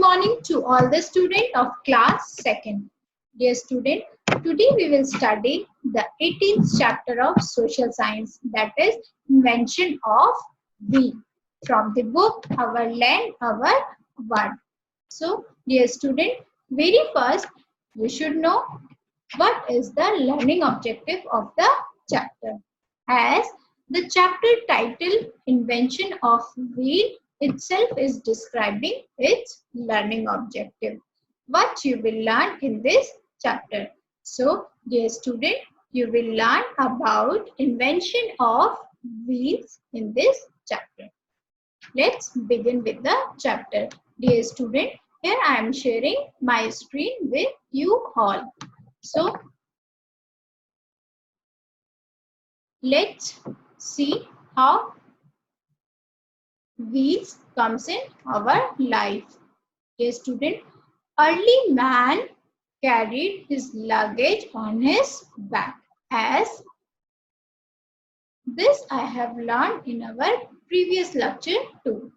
morning to all the students of class 2nd. Dear student, today we will study the 18th chapter of social science, that is invention of wheel, from the book Our Land, Our World. So dear student, very first you should know what is the learning objective of the chapter. As the chapter title Invention of Wheel itself is describing its learning objective. What you will learn in this chapter. So, dear student, you will learn about invention of wheels in this chapter. Let's begin with the chapter. Dear student, here I am sharing my screen with you all. So, let's see how wheels comes in our life. Dear student, early man carried his luggage on his back. As this I have learned in our previous lecture too.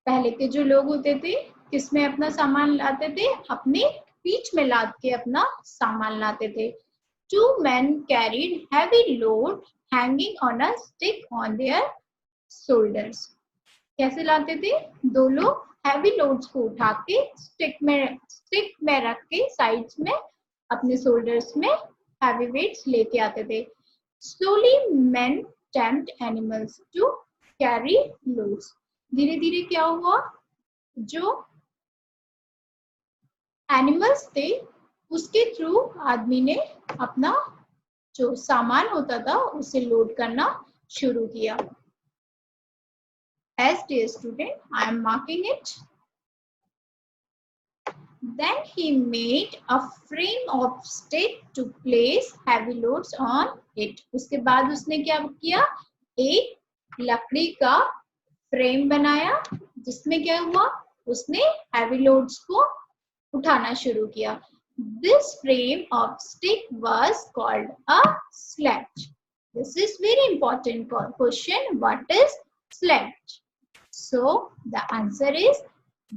पहले के जो लोग होते थे किसमें अपना सामान लाते थे, अपने पीठ में लाद के अपना सामान लाते थे. 2 men carried heavy load hanging on a stick on their shoulders. कैसे लाते थे? 2 लोग हैवी लोड्स को उठा के स्टिक में रख के साइड्स में अपने शोल्डर्स में हैवी वेट्स लेके आते थे. Slowly men tamed animals to carry loads. धीरे धीरे क्या हुआ, जो एनिमल्स थे उसके थ्रू आदमी ने अपना जो सामान होता था उसे लोड करना शुरू किया. As dear student, I am marking it. Then he made a frame of stick to place heavy loads on it. उसके बाद उसने क्या किया, एक लकड़ी का फ्रेम बनाया जिसमें क्या हुआ, उसने हेवी लोड्स को उठाना शुरू किया. This frame of stick was called a sledge. This is very important question. What is sledge? So the answer is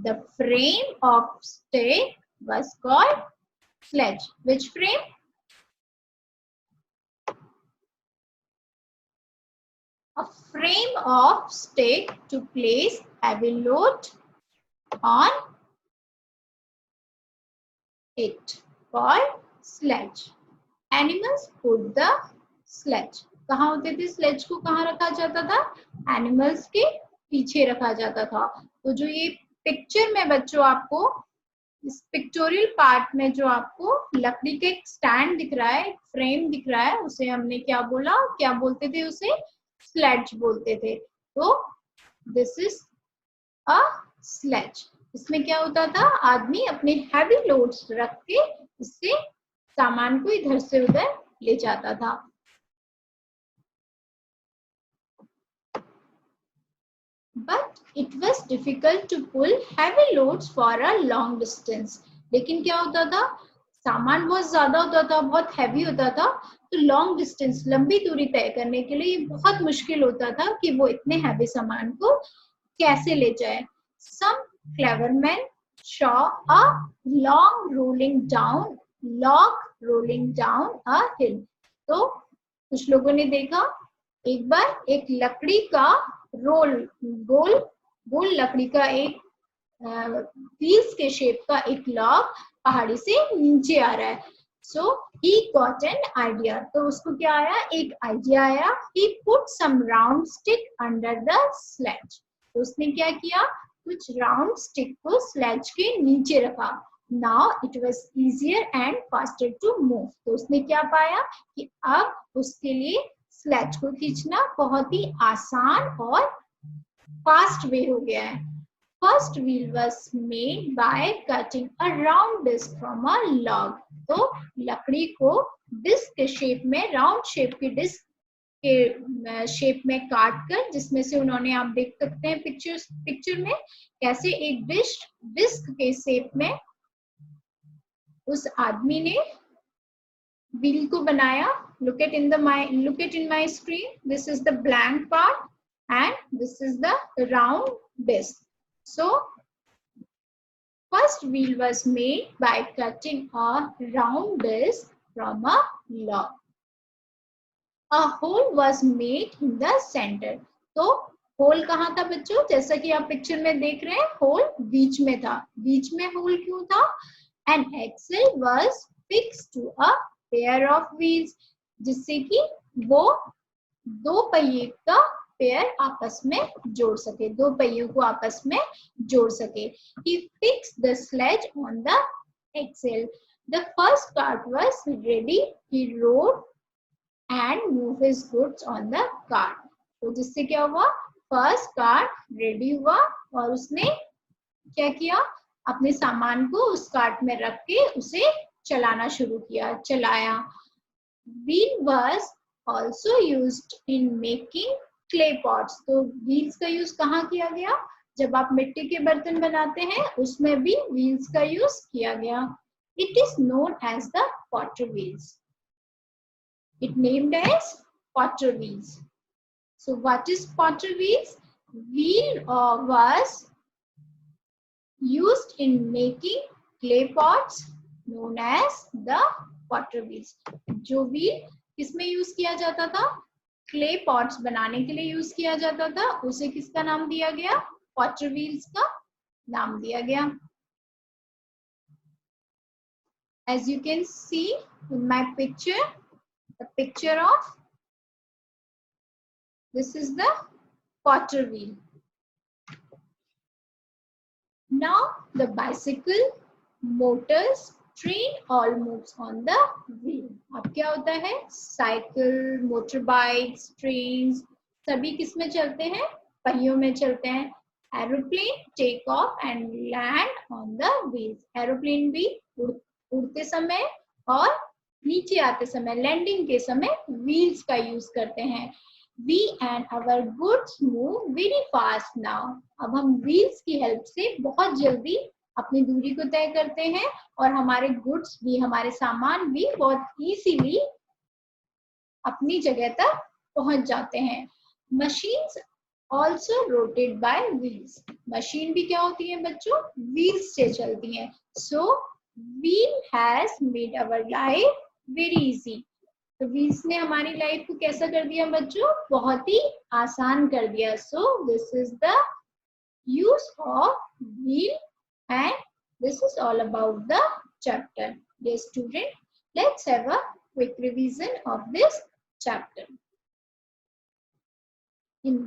the frame of stick was called sledge. Which frame? A frame of stick to place heavy load on it, called sledge. Animals put the sledge. कहाँ होते थे sledge को, कहाँ रखा जाता था? Animals के पीछे रखा जाता था. तो जो ये पिक्चर में बच्चों आपको इस पिक्टोरियल पार्ट में जो आपको लकड़ी का एक स्टैंड दिख रहा है, एक फ्रेम दिख रहा है, उसे हमने क्या बोला, क्या बोलते थे उसे? स्लेज बोलते थे. तो दिस इज अ स्लेज. इसमें क्या होता था, आदमी अपने हैवी लोड्स रख के इससे सामान को इधर से उधर ले जाता था. But it was difficult to pull heavy loads for a long distance. लेकिन क्या होता था, सामान बहुत ज्यादा होता था, बहुत हैवी होता था, तो लॉन्ग डिस्टेंस, लंबी दूरी तय करने के लिए बहुत मुश्किल होता था कि वो इतने हैवी सामान को कैसे ले जाए. Some clever men saw a log rolling down a hill. तो कुछ लोगों ने देखा एक बार एक लकड़ी का गोल लकड़ी का एक व्हील्स के शेप का एक लॉग पहाड़ी से नीचे आ रहा है. So he got an idea. तो उसको क्या आया, एक आइडिया आया. He put some round stick under the sledge. तो उसने क्या किया, कुछ राउंड स्टिक को स्लेज के नीचे रखा. Now it was easier and faster to move. तो उसने क्या पाया कि अब उसके लिए स्लेज को खींचना बहुत ही आसान और फास्ट वे हो गया है. First wheel was made by cutting a round disc from a log. तो लकड़ी को डिस्क के शेप में, राउंड शेप की डिस्क के शेप में काट कर, जिसमें से उन्होंने, आप देख सकते हैं पिक्चर में कैसे एक डिस्क के शेप में उस आदमी ने व्हील को बनाया. Look at in my screen. This is the blank part and this is the round disc. So First wheel was made by cutting a round disc from a log. A hole was made in the center. तो whole कहाँ था बच्चों? जैसा कि आप picture में देख रहे हैं, होल बीच में था. बीच में होल क्यों था? An axle was fixed to a pair of wheels, जिससे कि वो दो पहिए का पेयर आपस में जोड़ सके, दो पहियों को आपस में जोड़ सके. He fixed the sledge on the axle. The first cart was ready. He rode and move his goods on the cart. तो जिससे क्या हुआ? फर्स्ट कार्ट रेडी हुआ और उसने क्या किया? अपने सामान को उस कार्ट में रख के उसे चलाना शुरू किया, चलाया. Wheel was also used in making clay pots. तो व्हील्स का यूज कहाँ किया गया? जब आप मिट्टी के बर्तन बनाते हैं उसमें भी व्हील्स का यूज किया गया. It is known as the potter wheels. It named as potter wheels. So what is potter wheels? Wheel was used in making clay pots known as the potter wheels. जो wheel किसमें use किया जाता था? Clay pots बनाने के लिए use किया जाता था, उसे किसका नाम दिया गया? पॉटर व्हील्स का नाम दिया गया. As you can see in my picture, the picture of this is the potter wheel. Now the bicycle, motors, train all moves on the wheel. अब क्या होता है? साइकिल, मोटर बाइक्स, ट्रेन सभी किस में चलते हैं? पहियों में चलते हैं. Aeroplane take off and land on the wheels. Aeroplane भी उड़ते समय और नीचे आते समय, लैंडिंग के समय व्हील्स का यूज करते हैं. We and our goods move very fast now. अब हम व्हील्स की हेल्प से बहुत जल्दी अपनी दूरी को तय करते हैं और हमारे गुड्स भी, हमारे सामान भी बहुत इजीली अपनी जगह तक पहुंच जाते हैं. Machines also rotate by wheels. Machine भी क्या होती है बच्चों? व्हील्स से चलती हैं. So wheel has made our life very easy. तो व्हील्स ने हमारी लाइफ को कैसा कर दिया बच्चों? बहुत ही आसान कर दिया. So this is the use of wheel and this is all about the chapter. Dear student, let's have a quick revision of this chapter. In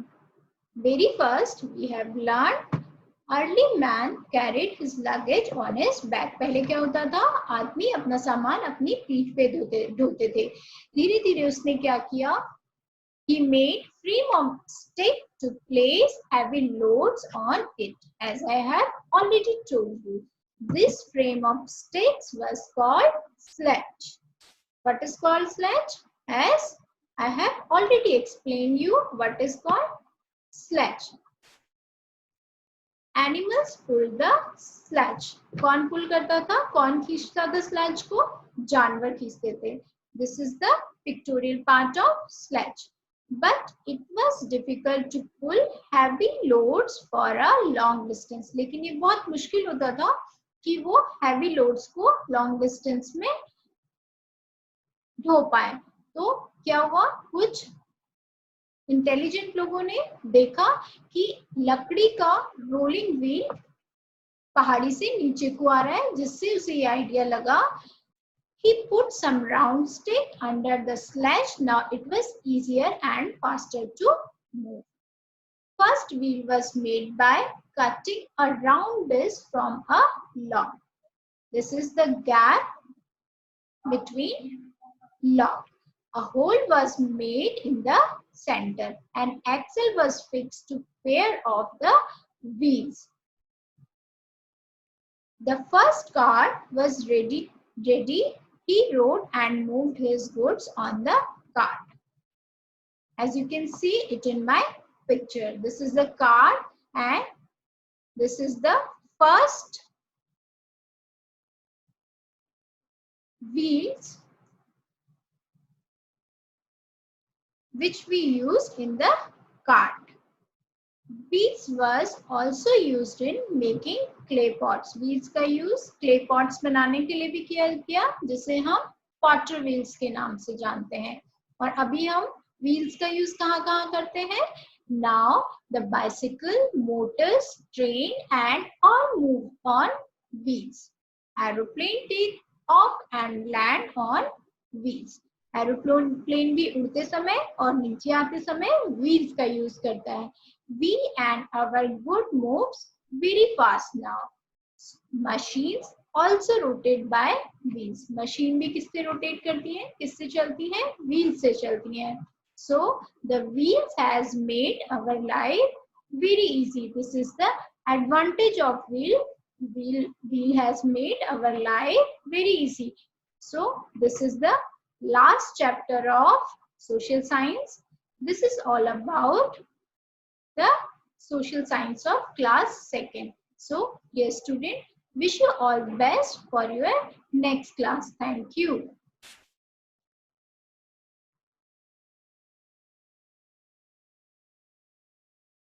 very first we have learned early man carried his luggage on his back. पहले क्या होता था? आदमी अपना सामान अपनी पीठ पे ढोते थे. धीरे धीरे उसने क्या किया? He made frame of stick to place heavy loads on it. As I have already told you, this frame of sticks was called sledge. What is called sledge? As I have already explained you what is called sledge. Animals pull the sledge. कौन pull करता था? कौन खींचता था sledge को? जानवर खींचते थे. This is the pictorial part of sledge. But it was difficult to pull heavy loads for a long distance. लेकिन ये बहुत मुश्किल होता था कि वो heavy loads को long distance में ढो पाए. तो क्या हुआ? कुछ इंटेलिजेंट लोगों ने देखा कि लकड़ी का रोलिंग व्हील पहाड़ी से नीचे को आ रहा है, जिससे उसे ये आइडिया लगा. He put some round stick under the sledge. Now it was easier and faster to move. First wheel was made by cutting a round disc from a log. This is the gap between log. A hole was made in the center. An axle was fixed to pair of the wheels. The first cart was ready. He rode and moved his goods on the cart. As you can see it in my picture, this is the cart and this is the first wheels which we used in the cart. Beads was also used in making clay pots. Beads का use clay pots बनाने के लिए भी किया गया, जिसे हम potter wheels के नाम से जानते हैं. और अभी हम wheels का use कहाँ करते हैं? Now the bicycle, motors, train and all move on wheels. Aeroplane take off and land on wheels. Aeroplane भी उड़ते समय और नीचे आते समय व्हील्स का यूज करता है. We and our good moves very fast now. Machines also rotate by wheels. Machine भी किससे रोटेट करती है? किससे चलती है? व्हील से चलती है. So the wheels has made our life very easy. This is the advantage of wheel. Wheel has made our life very easy. So this is the last chapter of social science. This is all about the social science of class 2nd. So, dear student, wish you all best for your next class. Thank you.